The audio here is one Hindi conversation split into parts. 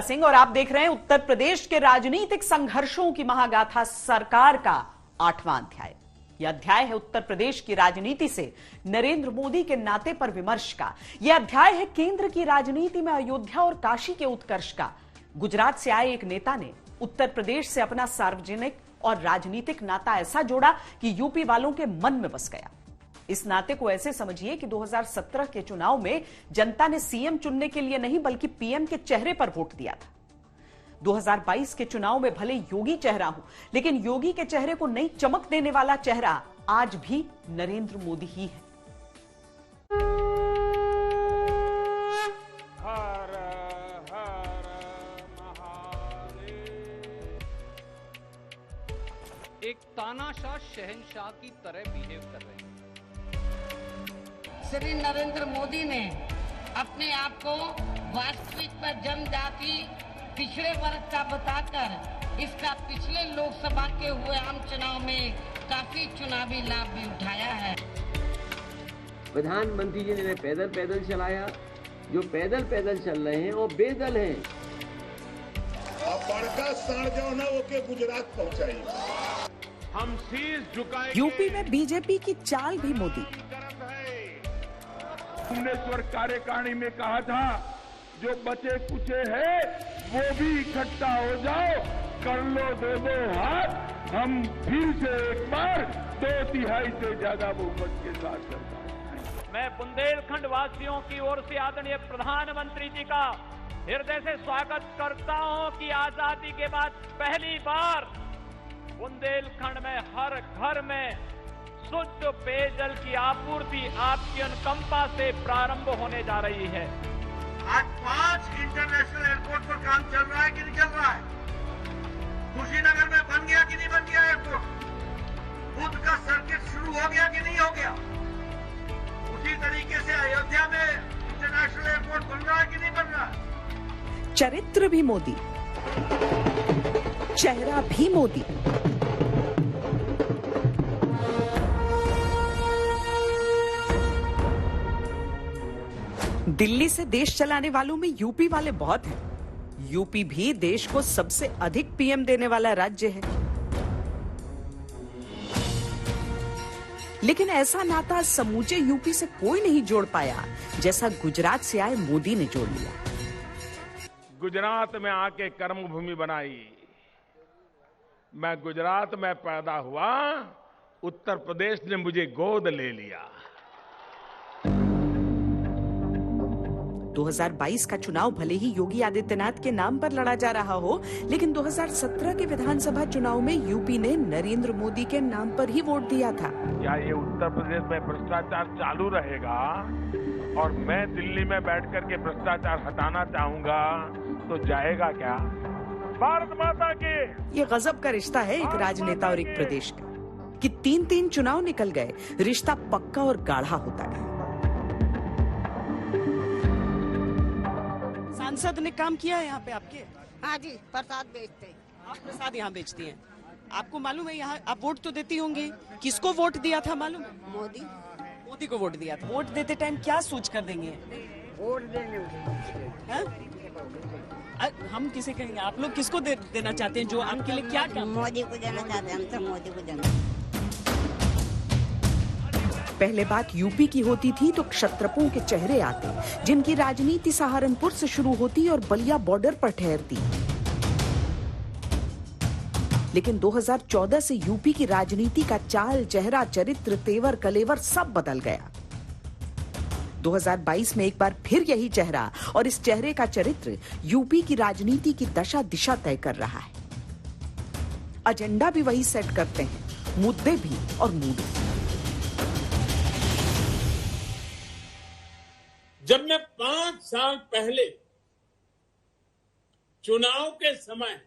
सिंह और आप देख रहे हैं उत्तर प्रदेश के राजनीतिक संघर्षों की महागाथा सरकार का 8वां अध्याय। यह अध्याय है उत्तर प्रदेश की राजनीति से नरेंद्र मोदी के नाते पर विमर्श का। यह अध्याय है केंद्र की राजनीति में अयोध्या और काशी के उत्कर्ष का। गुजरात से आए एक नेता ने उत्तर प्रदेश से अपना सार्वजनिक और राजनीतिक नाता ऐसा जोड़ा कि यूपी वालों के मन में बस गया। इस नाते को ऐसे समझिए कि 2017 के चुनाव में जनता ने सीएम चुनने के लिए नहीं बल्कि पीएम के चेहरे पर वोट दिया था। 2022 के चुनाव में भले योगी चेहरा हो, लेकिन योगी के चेहरे को नई चमक देने वाला चेहरा आज भी नरेंद्र मोदी ही है। हर हर महादेव। एक तानाशाह शहंशाह की तरह बिहेव कर रहे हैं। श्री नरेंद्र मोदी ने अपने आप को वास्तविक पर जनजाति पिछड़े वर्ग का बताकर इसका पिछले लोकसभा के हुए आम चुनाव में काफी चुनावी लाभ भी उठाया है। प्रधानमंत्री जी ने पैदल चलाया। जो पैदल चल रहे हैं वो बेदल हैं। बड़का सड़ जाओ ना वो के गुजरात पहुंचाई। हम शीश झुकाए। यूपी में बीजेपी की चाल भी मोदी। भुवनेश्वर कार्यकारिणी में कहा था जो बचे कुचे हैं वो भी इकट्ठा हो जाओ, कर लो दो हाथ, हम फिर से एक बार 2/3 से ज्यादा बहुमत के साथ सरकार। मैं बुंदेलखंड वासियों की ओर से आदरणीय प्रधानमंत्री जी का हृदय से स्वागत करता हूं कि आजादी के बाद पहली बार बुंदेलखंड में हर घर में शुद्ध पेयजल की आपूर्ति आपकी अनुकंपा से प्रारंभ होने जा रही है। आज 5 इंटरनेशनल एयरपोर्ट पर काम चल रहा है कि नहीं चल रहा है? कुशीनगर में बन गया कि नहीं बन गया एयरपोर्ट? बुद्ध का सर्किट शुरू हो गया कि नहीं हो गया? उसी तरीके से अयोध्या में इंटरनेशनल एयरपोर्ट बन रहा है कि नहीं बन रहा है? चरित्र भी मोदी, चेहरा भी मोदी। दिल्ली से देश चलाने वालों में यूपी वाले बहुत हैं। यूपी भी देश को सबसे अधिक पीएम देने वाला राज्य है। लेकिन ऐसा नाता समूचे यूपी से कोई नहीं जोड़ पाया जैसा गुजरात से आए मोदी ने जोड़ लिया। गुजरात में आके कर्मभूमि बनाई। मैं गुजरात में पैदा हुआ, उत्तर प्रदेश ने मुझे गोद ले लिया। 2022 का चुनाव भले ही योगी आदित्यनाथ के नाम पर लड़ा जा रहा हो, लेकिन 2017 के विधानसभा चुनाव में यूपी ने नरेंद्र मोदी के नाम पर ही वोट दिया था। क्या ये उत्तर प्रदेश में भ्रष्टाचार चालू रहेगा और मैं दिल्ली में बैठकर के भ्रष्टाचार हटाना चाहूंगा तो जाएगा क्या? भारत माता के। ये गजब का रिश्ता है एक राजनेता और एक प्रदेश का कि 3 चुनाव निकल गए, रिश्ता पक्का और गाढ़ा होता है। सांसद ने काम किया है यहाँ पे आपके? हाँ जी, प्रसाद बेचते हैं। आप प्रसाद यहाँ बेचती हैं। आपको मालूम है यहाँ आप वोट तो देती होंगी, किसको वोट दिया था मालूम है? मोदी को वोट दिया था। वोट देते टाइम क्या सोच कर देंगे? वोट देने हम किसे कहेंगे? आप लोग किसको देना चाहते हैं जो आपके लिए क्या काम? मोदी को देना चाहते हैं। हम तो मोदी को देना। पहले बात यूपी की होती थी तो क्षत्रपों के चेहरे आते, जिनकी राजनीति सहारनपुर से शुरू होती और बलिया बॉर्डर पर ठहरती। लेकिन 2014 से यूपी की राजनीति का चाल, चेहरा, चरित्र, तेवर, कलेवर सब बदल गया। 2022 में एक बार फिर यही चेहरा और इस चेहरे का चरित्र यूपी की राजनीति की दशा दिशा तय कर रहा है। एजेंडा भी वही सेट करते हैं, मुद्दे भी और मूड भी। जब मैं 5 साल पहले चुनाव के समय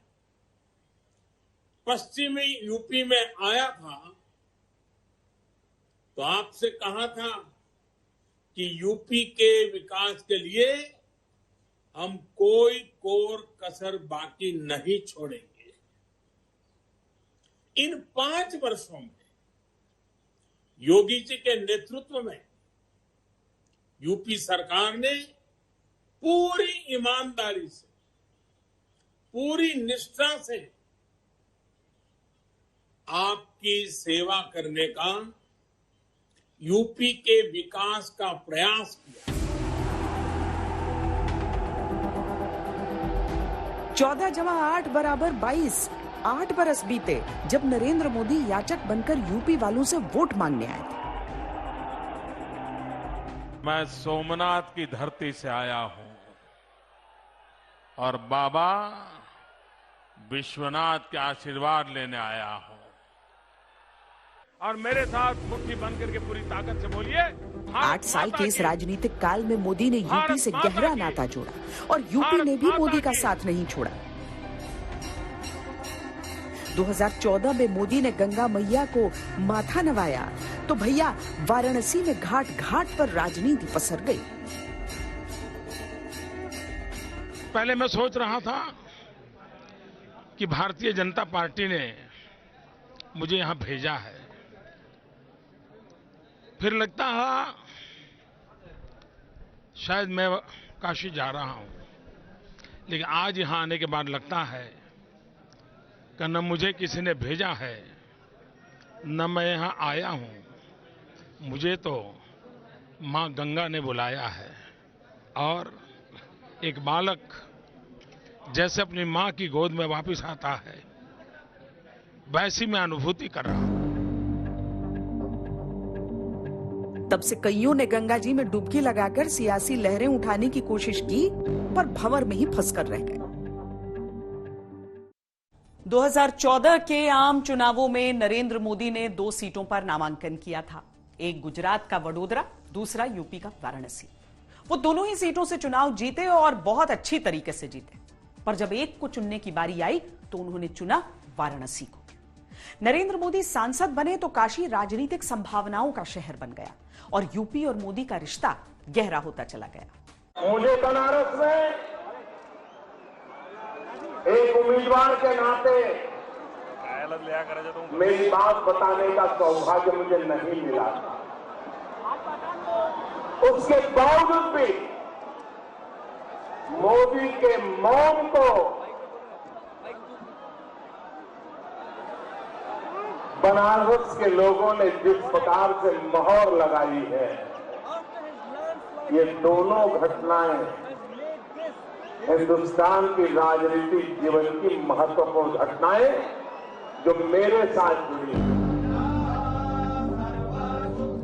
पश्चिमी यूपी में आया था तो आपसे कहा था कि यूपी के विकास के लिए हम कोई कोर कसर बाकी नहीं छोड़ेंगे। इन 5 वर्षों में योगी जी के नेतृत्व में यूपी सरकार ने पूरी ईमानदारी से पूरी निष्ठा से आपकी सेवा करने का, यूपी के विकास का प्रयास किया। 14 जमा 8 बराबर 22। 8 बरस बीते जब नरेंद्र मोदी याचक बनकर यूपी वालों से वोट मांगने आए थे। मैं सोमनाथ की धरती से आया हूं और बाबा विश्वनाथ के आशीर्वाद लेने आया हूं। और मेरे साथ मुट्ठी बंद करके पूरी ताकत से बोलिए, 8 साल के इस राजनीतिक काल में मोदी ने यूपी से गहरा नाता जोड़ा और यूपी ने भी मोदी का साथ नहीं छोड़ा। 2014 में मोदी ने गंगा मैया को माथा नवाया तो भैया वाराणसी में घाट घाट पर राजनीति पसर गई। पहले मैं सोच रहा था कि भारतीय जनता पार्टी ने मुझे यहां भेजा है, फिर लगता है शायद मैं काशी जा रहा हूं, लेकिन आज यहां आने के बाद लगता है कि न मुझे किसी ने भेजा है न मैं यहां आया हूं, मुझे तो मां गंगा ने बुलाया है। और एक बालक जैसे अपनी मां की गोद में वापस आता है, वैसी मैं अनुभूति कर रहा हूं। तब से कईयों ने गंगा जी में डुबकी लगाकर सियासी लहरें उठाने की कोशिश की, पर भंवर में ही फंसकर रह गए। 2014 के आम चुनावों में नरेंद्र मोदी ने 2 सीटों पर नामांकन किया था, एक गुजरात का वडोदरा, दूसरा यूपी का वाराणसी। वो दोनों ही सीटों से चुनाव जीते और बहुत अच्छी तरीके से जीते, पर जब एक को चुनने की बारी आई तो उन्होंने चुना वाराणसी को। नरेंद्र मोदी सांसद बने तो काशी राजनीतिक संभावनाओं का शहर बन गया और यूपी और मोदी का रिश्ता गहरा होता चला गया। मुझे बनारस में एक उम्मीदवार के नाते मेरी बात बताने का सौभाग्य मुझे नहीं मिला था। उसके बावजूद भी मोदी के मौन को बनारस के लोगों ने जिस प्रकार से मोहर लगाई है, ये दोनों घटनाएं हिंदुस्तान की राजनीतिक जीवन की महत्वपूर्ण घटनाएं जो मेरे साथ जुड़ी हैं।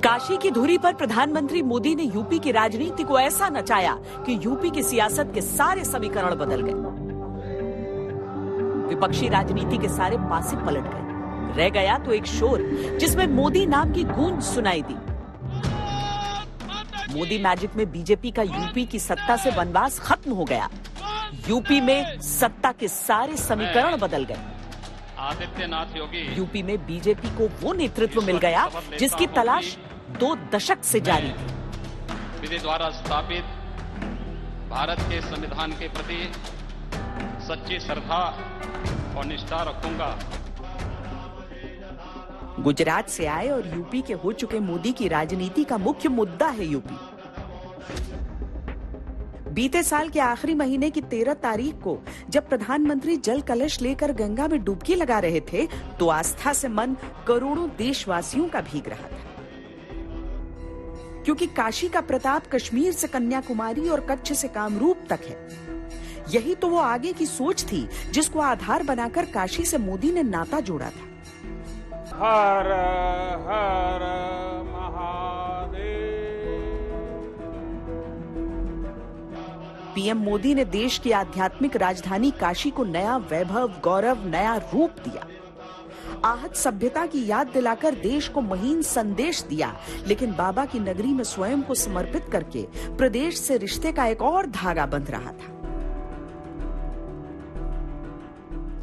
काशी की धुरी पर प्रधानमंत्री मोदी ने यूपी की राजनीति को ऐसा नचाया कि यूपी की सियासत के सारे समीकरण बदल गए। विपक्षी राजनीति के सारे पासे पलट गए। रह गया तो एक शोर जिसमें मोदी नाम की गूंज सुनाई दी। मोदी मैजिक में बीजेपी का यूपी की सत्ता से वनवास खत्म हो गया। यूपी में सत्ता के सारे समीकरण बदल गए। आदित्यनाथ योगी यूपी में बीजेपी को वो नेतृत्व मिल गया जिसकी तलाश 2 दशक से जारी थी। विधि द्वारा स्थापित भारत के संविधान के प्रति सच्ची श्रद्धा और निष्ठा रखूंगा। गुजरात से आए और यूपी के हो चुके मोदी की राजनीति का मुख्य मुद्दा है यूपी। बीते साल के आखिरी महीने की 13 तारीख को जब प्रधानमंत्री जल कलश लेकर गंगा में डुबकी लगा रहे थे तो आस्था से मन करोड़ों देशवासियों का भीग रहा था, क्योंकि काशी का प्रताप कश्मीर से कन्याकुमारी और कच्छ से कामरूप तक है। यही तो वो आगे की सोच थी जिसको आधार बनाकर काशी से मोदी ने नाता जोड़ा था। हर हर महादेव। पीएम मोदी ने देश की आध्यात्मिक राजधानी काशी को नया वैभव, गौरव, नया रूप दिया। आहत सभ्यता की याद दिलाकर देश को महीन संदेश दिया, लेकिन बाबा की नगरी में स्वयं को समर्पित करके प्रदेश से रिश्ते का एक और धागा बंध रहा था।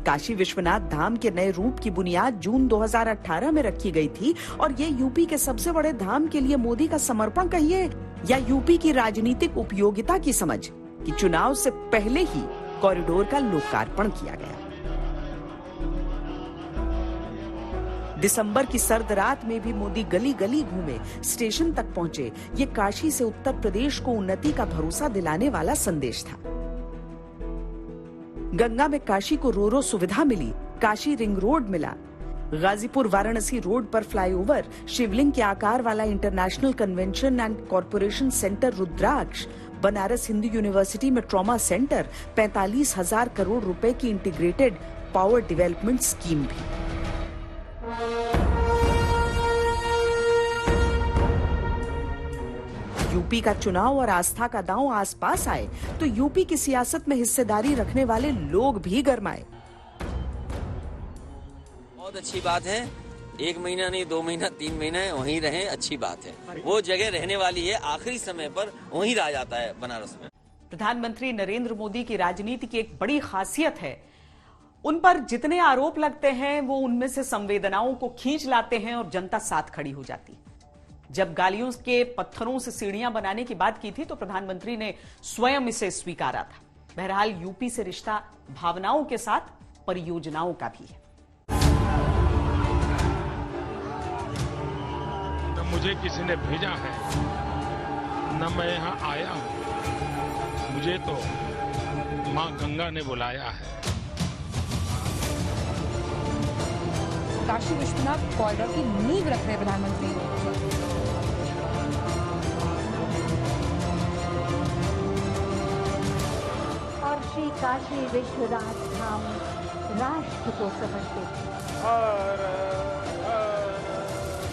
काशी विश्वनाथ धाम के नए रूप की बुनियाद जून 2018 में रखी गई थी और ये यूपी के सबसे बड़े धाम के लिए मोदी का समर्पण कहिए या यूपी की राजनीतिक उपयोगिता की समझ कि चुनाव से पहले ही कॉरिडोर का लोकार्पण किया गया। दिसंबर की सर्द रात में भी मोदी गली गली घूमे, स्टेशन तक पहुंचे। ये काशी से उत्तर प्रदेश को उन्नति का भरोसा दिलाने वाला संदेश था। गंगा में काशी को रो सुविधा मिली, काशी रिंग रोड मिला। गाजीपुर वाराणसी रोड पर फ्लाईओवर, शिवलिंग के आकार वाला international convention and corporation centre Rudraksh, Banaras Hindu university में ट्रॉमा सेंटर, 45,000 करोड़ रुपए की इंटीग्रेटेड पावर डेवलपमेंट स्कीम भी। यूपी का चुनाव और आस्था का दांव आसपास आए तो यूपी की सियासत में हिस्सेदारी रखने वाले लोग भी गरमाए। बहुत अच्छी बात है, 1 महीना नहीं 2 महीना 3 महीना वहीं रहें, अच्छी बात है। वो जगह रहने वाली है, आखिरी समय पर वहीं रह जाता है बनारस में। प्रधानमंत्री नरेंद्र मोदी की राजनीति की एक बड़ी खासियत है, उन पर जितने आरोप लगते हैं वो उनमें से संवेदनाओं को खींच लाते हैं और जनता साथ खड़ी हो जाती। जब गालियों के पत्थरों से सीढ़ियां बनाने की बात की थी तो प्रधानमंत्री ने स्वयं इसे स्वीकारा था। बहरहाल यूपी से रिश्ता भावनाओं के साथ परियोजनाओं का भी है। न मुझे किसी ने भेजा है, न मैं यहां आया हूं, मुझे तो मां गंगा ने बुलाया है। काशी विश्वनाथ कॉरिडोर की नींव रख रहे प्रधानमंत्री। और श्री काशी विश्वनाथ धाम राष्ट्र को समर्पित। हर हर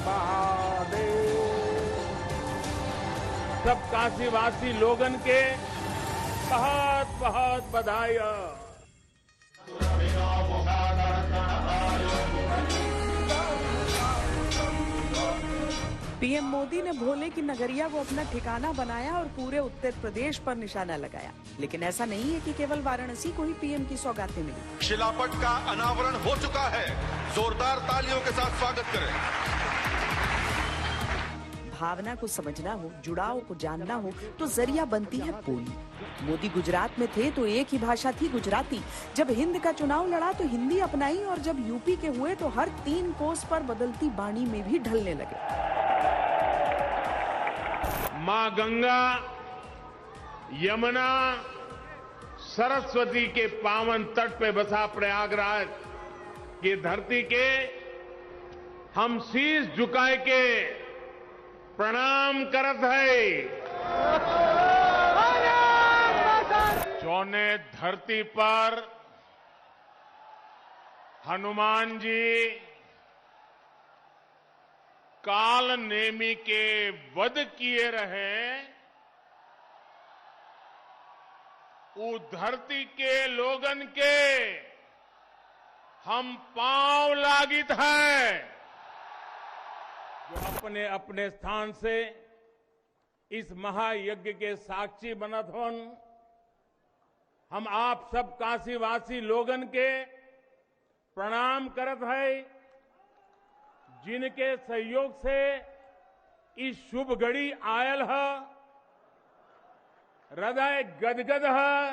महादेव। सब काशीवासी लोगन के बहुत बहुत बधाई। पीएम मोदी ने भोले की नगरिया को अपना ठिकाना बनाया और पूरे उत्तर प्रदेश पर निशाना लगाया। लेकिन ऐसा नहीं है कि केवल वाराणसी को ही पीएम की सौगातें मिली। शिलापट का अनावरण हो चुका है, जोरदार तालियों के साथ स्वागत करें। भावना को समझना हो, जुड़ाव को जानना हो तो जरिया बनती है बोली। मोदी गुजरात में थे तो एक ही भाषा थी, गुजराती। जब हिंद का चुनाव लड़ा तो हिंदी अपनाई और जब यूपी के हुए तो हर 3 कोस पर बदलती बाणी में भी ढलने लगे। मां गंगा, यमुना, सरस्वती के पावन तट पे बसा प्रयागराज की धरती के हम शीश झुकाए के प्रणाम करत है। जौने धरती पर हनुमान जी काल नेमी के वध किए रहे, उस धरती के लोगन के हम पांव लागित है। जो अपने अपने स्थान से इस महायज्ञ के साक्षी बनत होन, हम आप सब काशीवासी लोगन के प्रणाम करत है, जिनके सहयोग से इस शुभ घड़ी आयल है। हृदय गदगद है,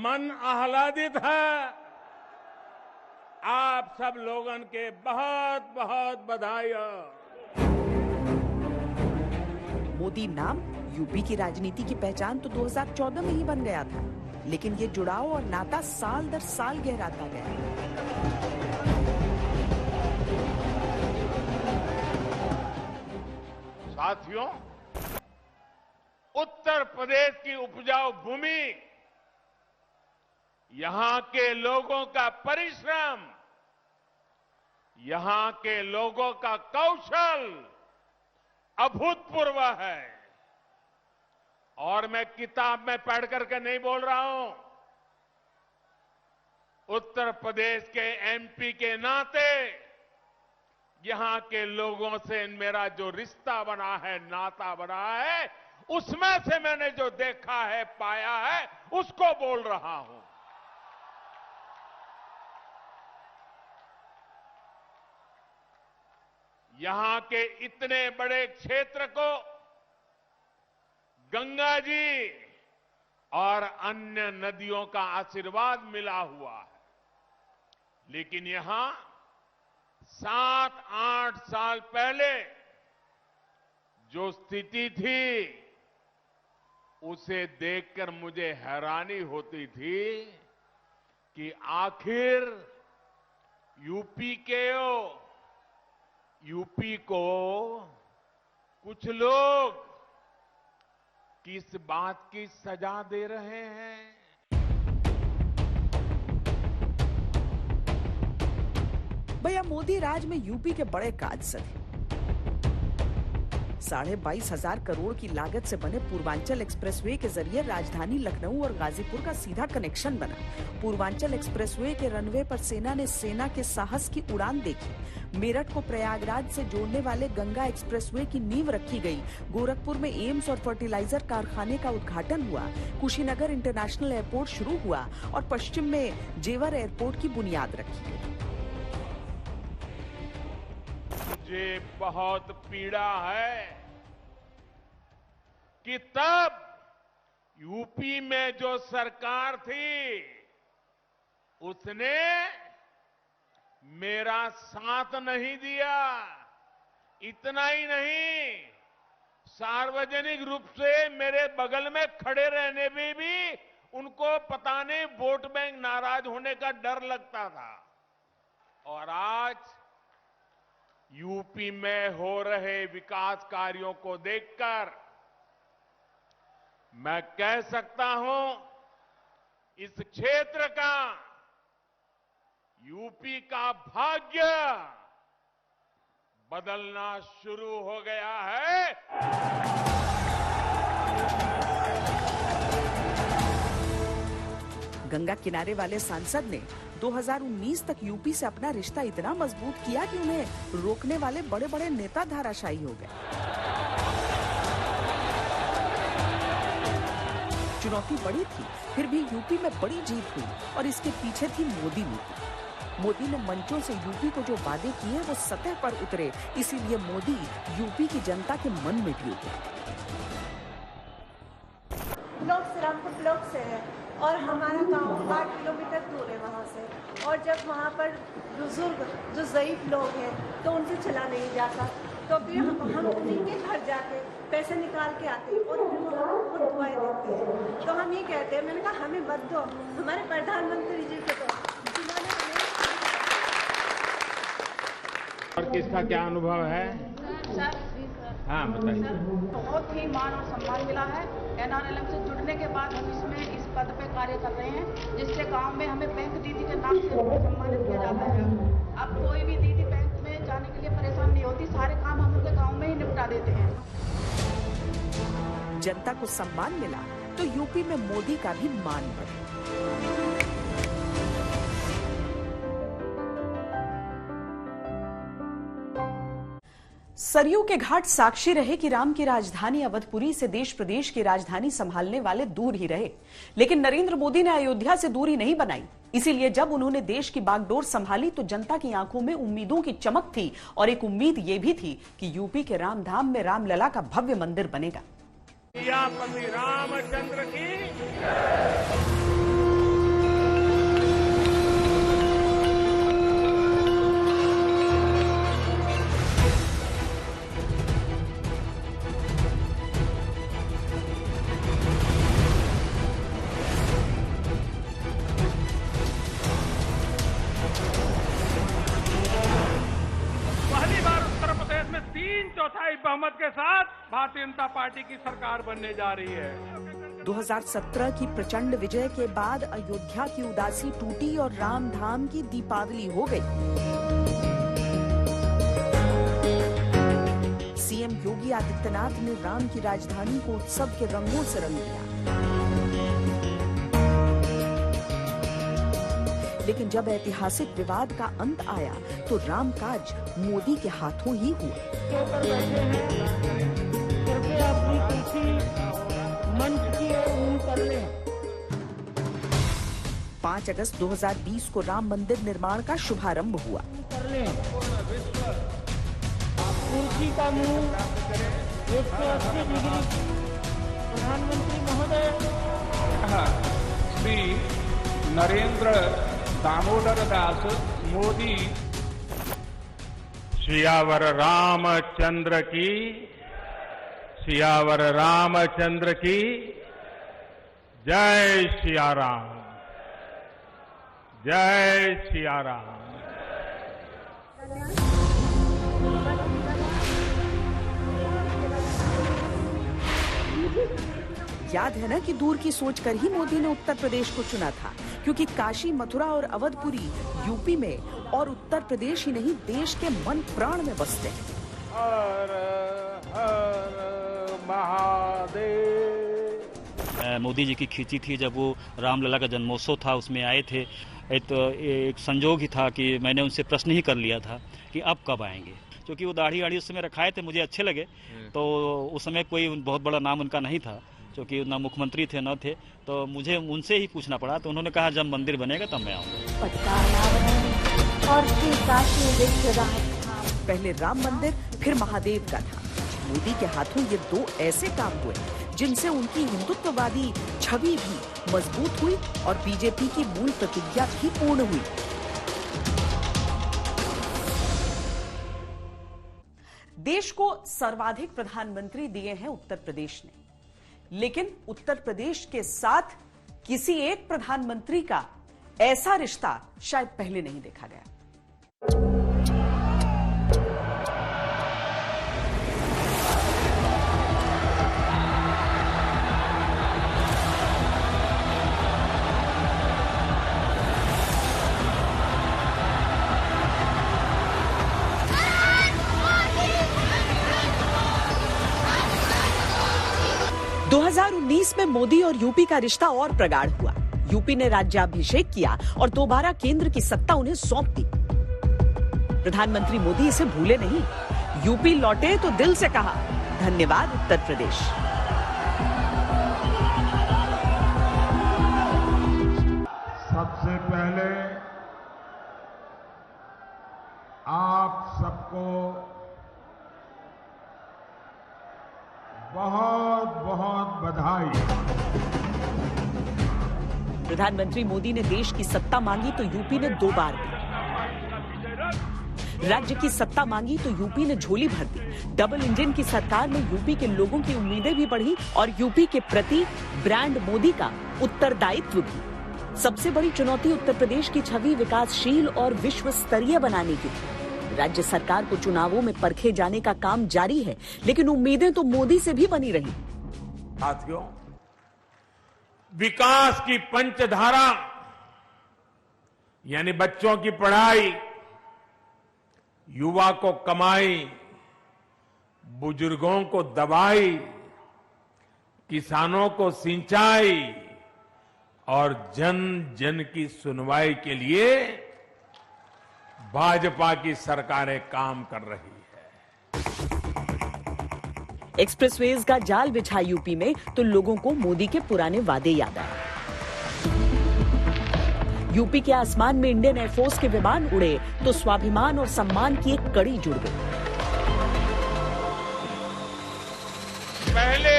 मन आह्लादित है। आप सब लोगन के बहुत बहुत बधाई। मोदी नाम यूपी की राजनीति की पहचान तो 2014 में ही बन गया था, लेकिन ये जुड़ाव और नाता साल दर साल गहराता गया। साथियों, उत्तर प्रदेश की उपजाऊ भूमि, यहां के लोगों का परिश्रम, यहां के लोगों का कौशल अभूतपूर्व है। और मैं किताब में पढ़ करके नहीं बोल रहा हूं, उत्तर प्रदेश के एमपी के नाते यहां के लोगों से मेरा जो रिश्ता बना है, नाता बना है, उसमें से मैंने जो देखा है, पाया है, उसको बोल रहा हूं। यहां के इतने बड़े क्षेत्र को गंगा जी और अन्य नदियों का आशीर्वाद मिला हुआ है। लेकिन यहां 7-8 साल पहले जो स्थिति थी, उसे देखकर मुझे हैरानी होती थी कि आखिर यूपी को कुछ लोग किस बात की सजा दे रहे हैं। भैया मोदी राज में यूपी के बड़े काज सधे। 22,500 करोड़ की लागत से बने पूर्वांचल एक्सप्रेसवे के जरिए राजधानी लखनऊ और गाजीपुर का सीधा कनेक्शन बना। पूर्वांचल एक्सप्रेसवे के रनवे पर सेना ने सेना के साहस की उड़ान देखी। मेरठ को प्रयागराज से जोड़ने वाले गंगा एक्सप्रेसवे की नींव रखी गई। गोरखपुर में एम्स और फर्टिलाइजर कारखाने का उद्घाटन हुआ। कुशीनगर इंटरनेशनल एयरपोर्ट शुरू हुआ और पश्चिम में जेवर एयरपोर्ट की बुनियाद रखी गई। मुझे बहुत पीड़ा है कि तब यूपी में जो सरकार थी उसने मेरा साथ नहीं दिया। इतना ही नहीं, सार्वजनिक रूप से मेरे बगल में खड़े रहने में भी उनको पता नहीं वोट बैंक नाराज होने का डर लगता था। और आज यूपी में हो रहे विकास कार्यों को देखकर मैं कह सकता हूं इस क्षेत्र का, यूपी का भाग्य बदलना शुरू हो गया है। गंगा किनारे वाले सांसद ने 2019 तक यूपी से अपना रिश्ता इतना मजबूत किया कि उन्हें रोकने वाले बड़े बड़े नेता धाराशायी हो गए। चुनौती बड़ी थी, फिर भी यूपी में बड़ी जीत हुई और इसके पीछे थी मोदी नीति। मोदी ने मंचों से यूपी को जो वादे किए वो सतह पर उतरे, इसीलिए मोदी यूपी की जनता के मन में भी उतरे। लोग श्रीरामपुर ब्लॉक से है और हमारा गांव 8 किलोमीटर दूर है वहाँ से, और जब वहाँ पर बुजुर्ग जो ज़ईफ लोग हैं तो उनसे चला नहीं जाता, तो फिर हम उन्हीं के घर जाके पैसे निकाल के आते हैं और खुद दुआएं देते हैं। तो हम ये कहते हैं, मैंने कहा हमें मत दो, हमारे प्रधानमंत्री जी को दो, जिन्होंने हमें। और किसका क्या अनुभव है? हाँ बताइए। बहुत ही मान और सम्मान मिला है। NRLM से जुड़ने के बाद हम इस पद पे कार्य कर रहे हैं, जिससे गांव में हमें बैंक दीदी के नाम से सम्मानित किया जाता है। अब कोई भी दीदी बैंक में जाने के लिए परेशान नहीं होती, सारे काम हम उनके गांव में ही निपटा देते हैं। जनता को सम्मान मिला तो यूपी में मोदी का भी मान बढ़ा। सरयू के घाट साक्षी रहे कि राम की राजधानी अवधपुरी से देश प्रदेश की राजधानी संभालने वाले दूर ही रहे, लेकिन नरेंद्र मोदी ने अयोध्या से दूरी नहीं बनाई। इसीलिए जब उन्होंने देश की बागडोर संभाली तो जनता की आंखों में उम्मीदों की चमक थी और एक उम्मीद ये भी थी कि यूपी के रामधाम में रामलला का भव्य मंदिर बनेगा। सियापति रामचंद्र की बहुमत के साथ भारतीय जनता पार्टी की सरकार बनने जा रही है। 2017 की प्रचंड विजय के बाद अयोध्या की उदासी टूटी और रामधाम की दीपावली हो गई। सीएम योगी आदित्यनाथ ने राम की राजधानी को उत्सव के रंगों से रंग दिया। लेकिन जब ऐतिहासिक विवाद का अंत आया तो रामकाज मोदी के हाथों ही हुआ। कृपया अपनी कुर्सी मंच की ओर मुंह कर लें। 5 अगस्त 2020 को राम मंदिर निर्माण का शुभारंभ हुआ। कर लें। कुर्सी का मुंह 180 डिग्री। प्रधानमंत्री महोदय श्री नरेंद्र दामोदर दास मोदी सियावर रामचंद्र की, सियावर रामचंद्र की। जय सिया राम, जय सिया राम। याद है ना कि दूर की सोच कर ही मोदी ने उत्तर प्रदेश को चुना था, क्योंकि काशी, मथुरा और अवधपुरी यूपी में और उत्तर प्रदेश ही नहीं देश के मन प्राण में बसते हैं। हर हर महादेव। मोदी जी की खींची थी जब वो रामलला का जन्मोत्सव था, उसमें आए थे। तो एक संजोग ही था कि मैंने उनसे प्रश्न ही कर लिया था कि अब कब आएंगे, क्योंकि वो दाढ़ी वाड़ी उस समय रखाए थे, मुझे अच्छे लगे। तो उस समय कोई बहुत बड़ा नाम उनका नहीं था, क्योंकि ना मुख्यमंत्री थे न थे, तो मुझे उनसे ही पूछना पड़ा। तो उन्होंने कहा जब मंदिर बनेगा तब मैं आऊँगा। और काशी विश्वनाथ धाम, पहले राम मंदिर फिर महादेव का धाम। मोदी के हाथों ये दो ऐसे काम हुए जिनसे उनकी हिंदुत्ववादी छवि भी मजबूत हुई और बीजेपी की मूल प्रतिज्ञा भी पूर्ण हुई। देश को सर्वाधिक प्रधानमंत्री दिए हैं उत्तर प्रदेश ने, लेकिन उत्तर प्रदेश के साथ किसी एक प्रधानमंत्री का ऐसा रिश्ता शायद पहले नहीं देखा गया। दो 2019 में मोदी और यूपी का रिश्ता और प्रगाढ़ हुआ। यूपी ने राज्याभिषेक किया और दोबारा केंद्र की सत्ता उन्हें सौंप दी। प्रधानमंत्री मोदी इसे भूले नहीं। यूपी लौटे तो दिल से कहा, धन्यवाद उत्तर प्रदेश। सबसे पहले आप सबको बहुत बहुत बधाई। प्रधानमंत्री मोदी ने देश की सत्ता मांगी तो यूपी ने 2 बार दी। राज्य की सत्ता मांगी तो यूपी ने झोली भर दी। डबल इंजन की सरकार में यूपी के लोगों की उम्मीदें भी बढ़ी और यूपी के प्रति ब्रांड मोदी का उत्तरदायित्व भी। सबसे बड़ी चुनौती उत्तर प्रदेश की छवि विकासशील और विश्व स्तरीय बनाने की थी। राज्य सरकार को चुनावों में परखे जाने का काम जारी है, लेकिन उम्मीदें तो मोदी से भी बनी रही। साथियों, विकास की पंचधारा यानी बच्चों की पढ़ाई, युवा को कमाई, बुजुर्गों को दवाई, किसानों को सिंचाई और जन जन की सुनवाई के लिए भाजपा की सरकारें काम कर रही है। एक्सप्रेसवेज का जाल बिछा यूपी में तो लोगों को मोदी के पुराने वादे याद आए। यूपी के आसमान में इंडियन एयरफोर्स के विमान उड़े तो स्वाभिमान और सम्मान की एक कड़ी जुड़ गई। पहले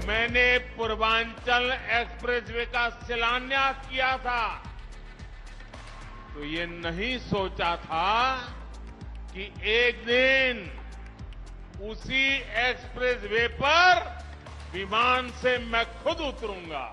मैंने पूर्वांचल एक्सप्रेसवे का शिलान्यास किया था तो ये नहीं सोचा था कि एक दिन उसी एक्सप्रेसवे पर विमान से मैं खुद उतरूंगा।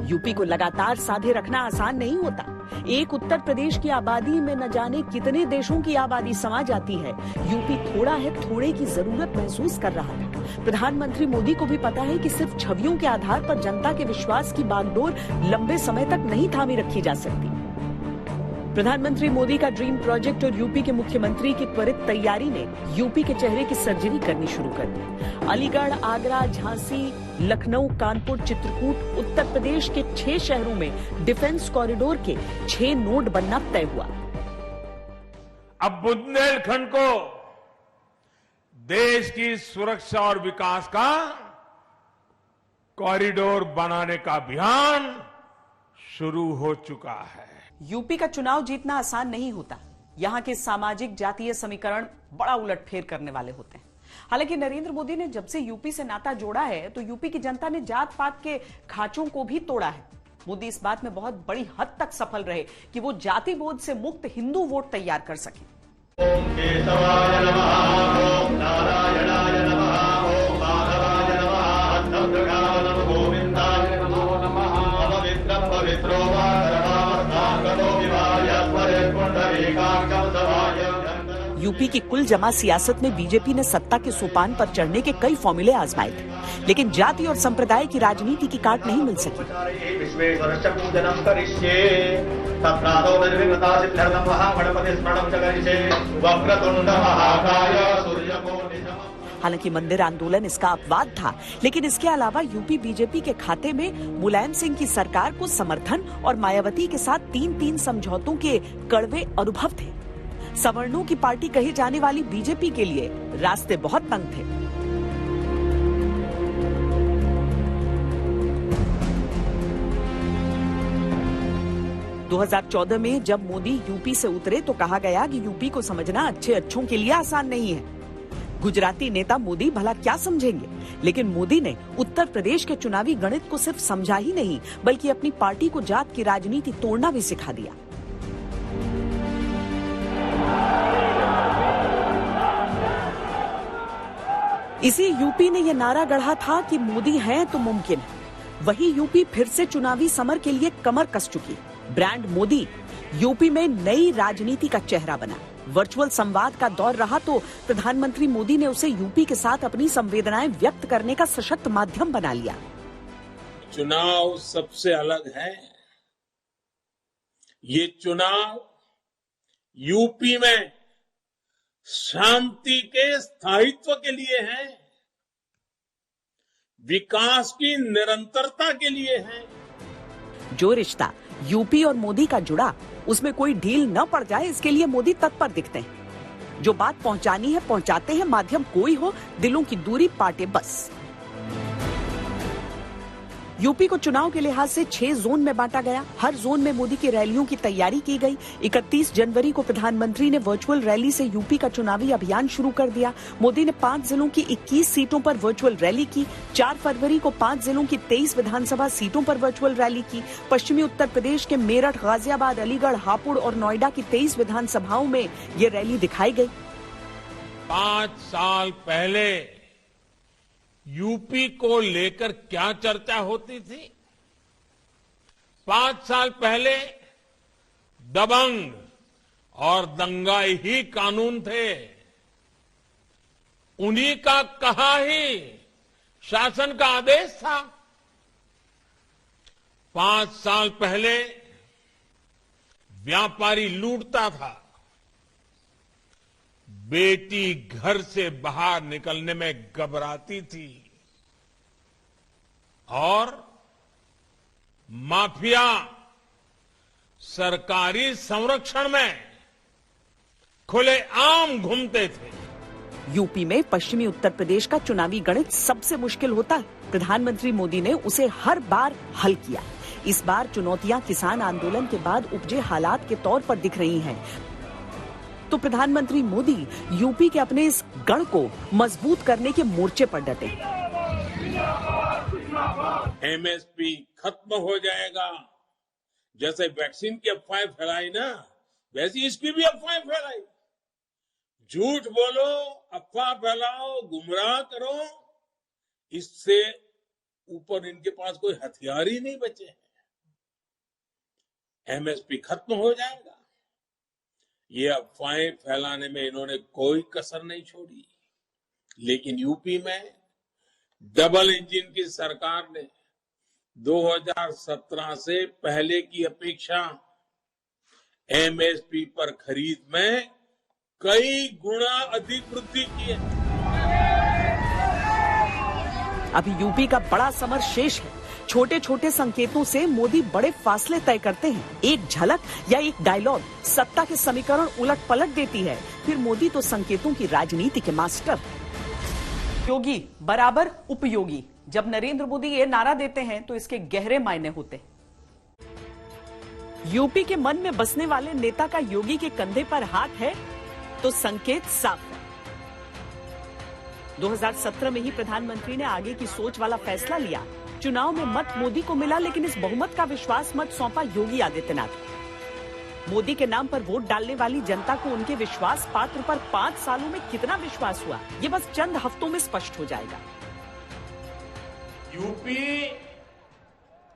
यूपी को लगातार साधे रखना आसान नहीं होता। एक उत्तर प्रदेश की आबादी में न जाने कितने देशों की आबादी समा जाती है। यूपी थोड़ा है थोड़े की जरूरत महसूस कर रहा था। प्रधानमंत्री मोदी को भी पता है कि सिर्फ छवियों के आधार पर जनता के विश्वास की बागडोर लंबे समय तक नहीं थामी रखी जा सकती। प्रधानमंत्री मोदी का ड्रीम प्रोजेक्ट और यूपी के मुख्यमंत्री की त्वरित तैयारी ने यूपी के चेहरे की सर्जरी करनी शुरू कर दी। अलीगढ़, आगरा, झांसी, लखनऊ, कानपुर, चित्रकूट, उत्तर प्रदेश के 6 शहरों में डिफेंस कॉरिडोर के 6 नोड बनना तय हुआ। अब बुंदेलखंड को देश की सुरक्षा और विकास का कॉरिडोर बनाने का अभियान शुरू हो चुका है। यूपी का चुनाव जीतना आसान नहीं होता। यहाँ के सामाजिक जातीय समीकरण बड़ा उलटफेर करने वाले होते हैं। हालांकि नरेंद्र मोदी ने जब से यूपी से नाता जोड़ा है तो यूपी की जनता ने जात पात के खांचों को भी तोड़ा है। मोदी इस बात में बहुत बड़ी हद तक सफल रहे कि वो जाति बोध से मुक्त हिंदू वोट तैयार कर सके। ओम केशवाय नमः, ओम नारायणाय नमः, ओम माधवाय नमः, यूपी की कुल जमा सियासत में बीजेपी ने सत्ता के सोपान पर चढ़ने के कई फॉर्मूले आजमाए थे, लेकिन जाति और संप्रदाय की राजनीति की काट नहीं मिल सकी। हालांकि मंदिर आंदोलन इसका अपवाद था, लेकिन इसके अलावा यूपी बीजेपी के खाते में मुलायम सिंह की सरकार को समर्थन और मायावती के साथ 3-3 समझौतों के कड़वे अनुभव थे। सवर्णों की पार्टी कही जाने वाली बीजेपी के लिए रास्ते बहुत तंग थे। – 2014 में जब मोदी यूपी से उतरे तो कहा गया कि यूपी को समझना अच्छों के लिए आसान नहीं है। गुजराती नेता मोदी भला क्या समझेंगे, लेकिन मोदी ने उत्तर प्रदेश के चुनावी गणित को सिर्फ समझा ही नहीं, बल्कि अपनी पार्टी को जात की राजनीति तोड़ना भी सिखा दिया। इसी यूपी ने यह नारा गढ़ा था कि मोदी हैं तो मुमकिन है। वही यूपी फिर से चुनावी समर के लिए कमर कस चुकी। ब्रांड मोदी यूपी में नई राजनीति का चेहरा बना। वर्चुअल संवाद का दौर रहा तो प्रधानमंत्री मोदी ने उसे यूपी के साथ अपनी संवेदनाएं व्यक्त करने का सशक्त माध्यम बना लिया। चुनाव सबसे अलग है। ये चुनाव यूपी में शांति के स्थायित्व के लिए है, विकास की निरंतरता के लिए है। जो रिश्ता यूपी और मोदी का जुड़ा, उसमें कोई ढील न पड़ जाए, इसके लिए मोदी तत्पर दिखते हैं। जो बात पहुंचानी है पहुंचाते हैं, माध्यम कोई हो, दिलों की दूरी पाटे बस। यूपी को चुनाव के लिहाज से 6 जोन में बांटा गया। हर जोन में मोदी की रैलियों की तैयारी की गई। 31 जनवरी को प्रधानमंत्री ने वर्चुअल रैली से यूपी का चुनावी अभियान शुरू कर दिया। मोदी ने 5 जिलों की 21 सीटों पर वर्चुअल रैली की। 4 फरवरी को 5 जिलों की 23 विधानसभा सीटों पर वर्चुअल रैली की। पश्चिमी उत्तर प्रदेश के मेरठ, गाजियाबाद, अलीगढ़, हापुड़ और नोएडा की 23 विधानसभाओं में ये रैली दिखाई गई। 5 साल पहले यूपी को लेकर क्या चर्चा होती थी? 5 साल पहले दबंग और दंगाई ही कानून थे। उन्हीं का कहा ही शासन का आदेश था। 5 साल पहले व्यापारी लूटता था। बेटी घर से बाहर निकलने में घबराती थी और माफिया सरकारी संरक्षण में खुलेआम घूमते थे। यूपी में पश्चिमी उत्तर प्रदेश का चुनावी गणित सबसे मुश्किल होता है। प्रधानमंत्री मोदी ने उसे हर बार हल किया। इस बार चुनौतियां किसान आंदोलन के बाद उपजे हालात के तौर पर दिख रही हैं। तो प्रधानमंत्री मोदी यूपी के अपने इस गढ़ को मजबूत करने के मोर्चे पर डटे। एमएसपी खत्म हो जाएगा, जैसे वैक्सीन की अफवाहें फैलाई ना, वैसी इसकी भी अफवाहें फैलाई। झूठ बोलो, अफवाह फैलाओ, गुमराह करो, इससे ऊपर इनके पास कोई हथियार ही नहीं बचे हैं। एमएसपी खत्म हो जाएगा, ये अफवाहें फैलाने में इन्होंने कोई कसर नहीं छोड़ी। लेकिन यूपी में डबल इंजन की सरकार ने 2017 से पहले की अपेक्षा एमएसपी पर खरीद में कई गुना अधिक वृद्धि की है। अभी यूपी का बड़ा समर शेष है। छोटे छोटे संकेतों से मोदी बड़े फासले तय करते हैं। एक झलक या एक डायलॉग सत्ता के समीकरण उलट पलट देती है। फिर मोदी तो संकेतों की राजनीति के मास्टर। योगी बराबर उपयोगी, जब नरेंद्र मोदी ये नारा देते हैं तो इसके गहरे मायने होते हैं। यूपी के मन में बसने वाले नेता का योगी के कंधे पर हाथ है तो संकेत साफ है। 2017 में ही प्रधानमंत्री ने आगे की सोच वाला फैसला लिया। चुनाव में मत मोदी को मिला, लेकिन इस बहुमत का विश्वास मत सौंपा योगी आदित्यनाथ। मोदी के नाम पर वोट डालने वाली जनता को उनके विश्वास पात्र पर 5 सालों में कितना विश्वास हुआ, ये बस चंद हफ्तों में स्पष्ट हो जाएगा। यूपी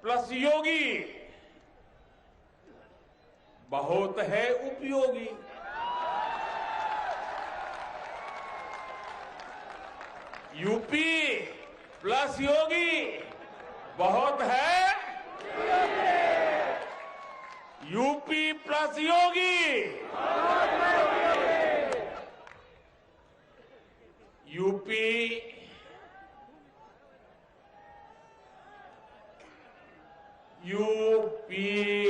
प्लस योगी बहुत है उपयोगी। यूपी प्लस योगी बहुत है। यूपी प्लस योगी यूपी UPYOGI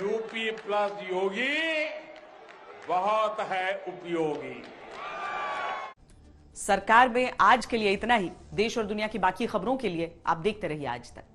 यूपी प्लस योगी बहुत है उपयोगी। सरकार में आज के लिए इतना ही। देश और दुनिया की बाकी खबरों के लिए आप देखते रहिए आज तक।